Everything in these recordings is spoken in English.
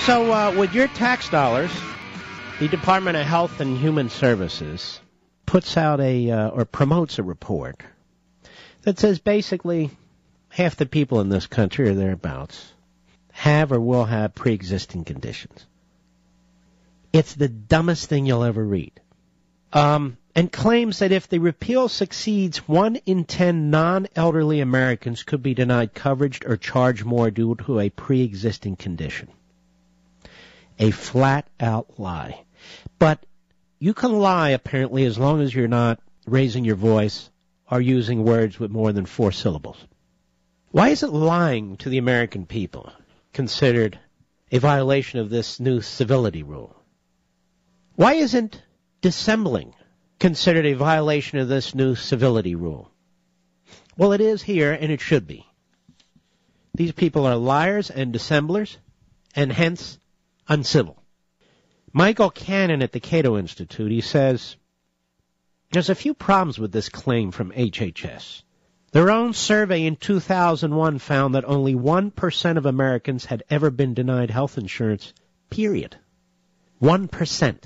So with your tax dollars, the Department of Health and Human Services puts out or promotes a report that says basically half the people in this country or thereabouts have or will have pre-existing conditions. It's the dumbest thing you'll ever read. And claims that if the repeal succeeds, 1 in 10 non-elderly Americans could be denied coverage or charged more due to a pre-existing condition. A flat-out lie. But you can lie, apparently, as long as you're not raising your voice or using words with more than 4 syllables. Why isn't lying to the American people considered a violation of this new civility rule? Why isn't dissembling considered a violation of this new civility rule? Well, it is here, and it should be. These people are liars and dissemblers, and hence uncivil. Michael Cannon at the Cato Institute, he says, there's a few problems with this claim from HHS. Their own survey in 2001 found that only 1% of Americans had ever been denied health insurance, period. 1%.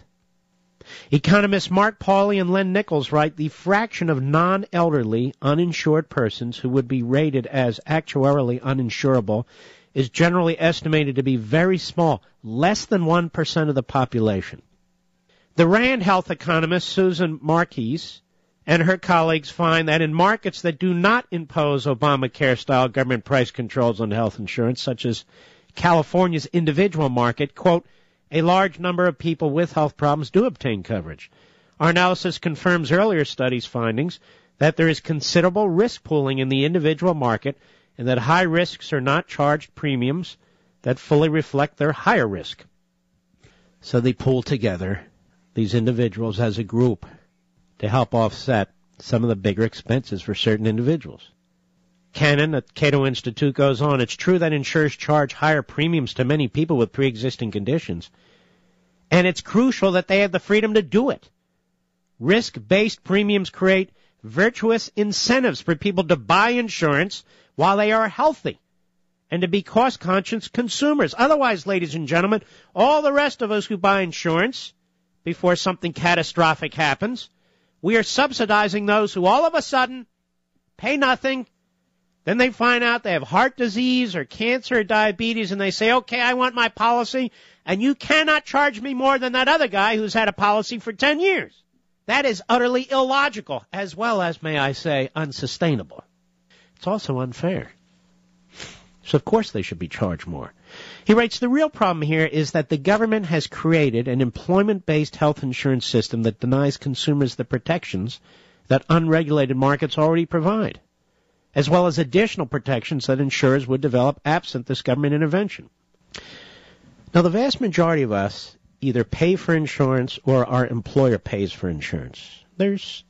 Economists Mark Pauly and Len Nichols write the fraction of non-elderly uninsured persons who would be rated as actuarially uninsurable is generally estimated to be very small, less than 1% of the population. The Rand health economist Susan Marquise and her colleagues find that in markets that do not impose Obamacare-style government price controls on health insurance, such as California's individual market, quote, a large number of people with health problems do obtain coverage. Our analysis confirms earlier studies' findings that there is considerable risk pooling in the individual market and that high risks are not charged premiums that fully reflect their higher risk. So they pool together, these individuals as a group, to help offset some of the bigger expenses for certain individuals. Cannon at Cato Institute goes on, it's true that insurers charge higher premiums to many people with pre-existing conditions, and it's crucial that they have the freedom to do it. Risk-based premiums create virtuous incentives for people to buy insurance while they are healthy and to be cost-conscious consumers. Otherwise, ladies and gentlemen, all the rest of us who buy insurance before something catastrophic happens, we are subsidizing those who all of a sudden pay nothing. Then they find out they have heart disease or cancer or diabetes, and they say, okay, I want my policy, and you cannot charge me more than that other guy who's had a policy for 10 years. That is utterly illogical, as well as, may I say, unsustainable. It's also unfair. So, of course, they should be charged more. He writes, the real problem here is that the government has created an employment-based health insurance system that denies consumers the protections that unregulated markets already provide, as well as additional protections that insurers would develop absent this government intervention. Now, the vast majority of us either pay for insurance or our employer pays for insurance. There's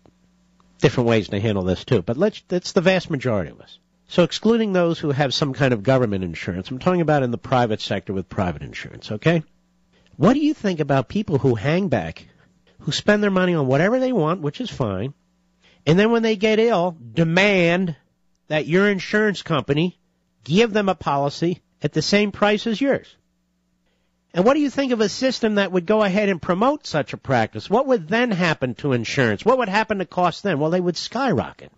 different ways to handle this, too, but that's the vast majority of us. So excluding those who have some kind of government insurance, I'm talking about in the private sector with private insurance, okay? What do you think about people who hang back, who spend their money on whatever they want, which is fine, and then when they get ill, demand that your insurance company give them a policy at the same price as yours? And what do you think of a system that would go ahead and promote such a practice? What would then happen to insurance? What would happen to costs then? Well, they would skyrocket.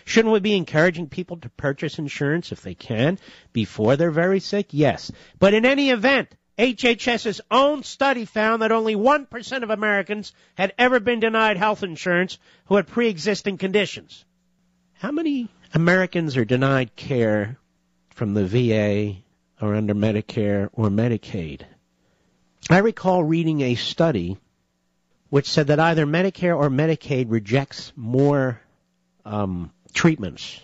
Shouldn't we be encouraging people to purchase insurance if they can before they're very sick? Yes. But in any event, HHS's own study found that only 1% of Americans had ever been denied health insurance who had pre-existing conditions. How many Americans are denied care from the VA or under Medicare or Medicaid? I recall reading a study which said that either Medicare or Medicaid rejects more treatments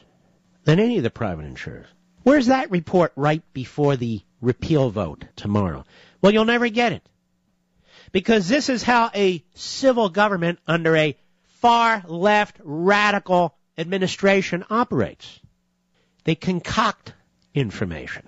than any of the private insurers. Where's that report right before the repeal vote tomorrow? Well, you'll never get it. Because this is how a civil government under a far-left radical administration operates. They concoct information.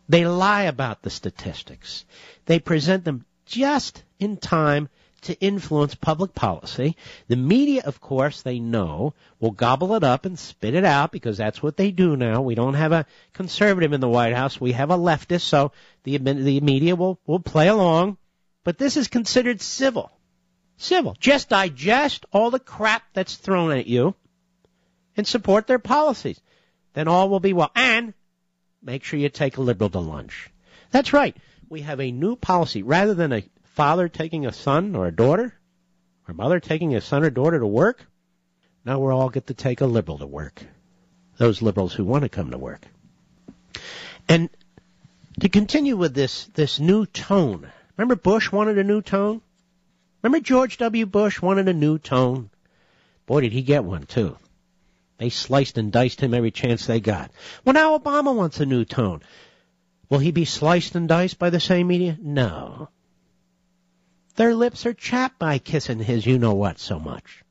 They lie about the statistics. They present them just in time to influence public policy. The media, of course, they know, will gobble it up and spit it out because that's what they do now. We don't have a conservative in the White House. We have a leftist, so the media will play along. But this is considered civil. Civil. Just digest all the crap that's thrown at you and support their policies. Then all will be well. And make sure you take a liberal to lunch. That's right. We have a new policy. Rather than a father taking a son or a daughter, or mother taking a son or daughter to work, now we'll all get to take a liberal to work. Those liberals who want to come to work. And to continue with this new tone. Remember Bush wanted a new tone? Remember George W. Bush wanted a new tone? Boy, did he get one, too. They sliced and diced him every chance they got. Well, now Obama wants a new tone. Will he be sliced and diced by the same media? No. Their lips are chapped by kissing his you-know-what so much.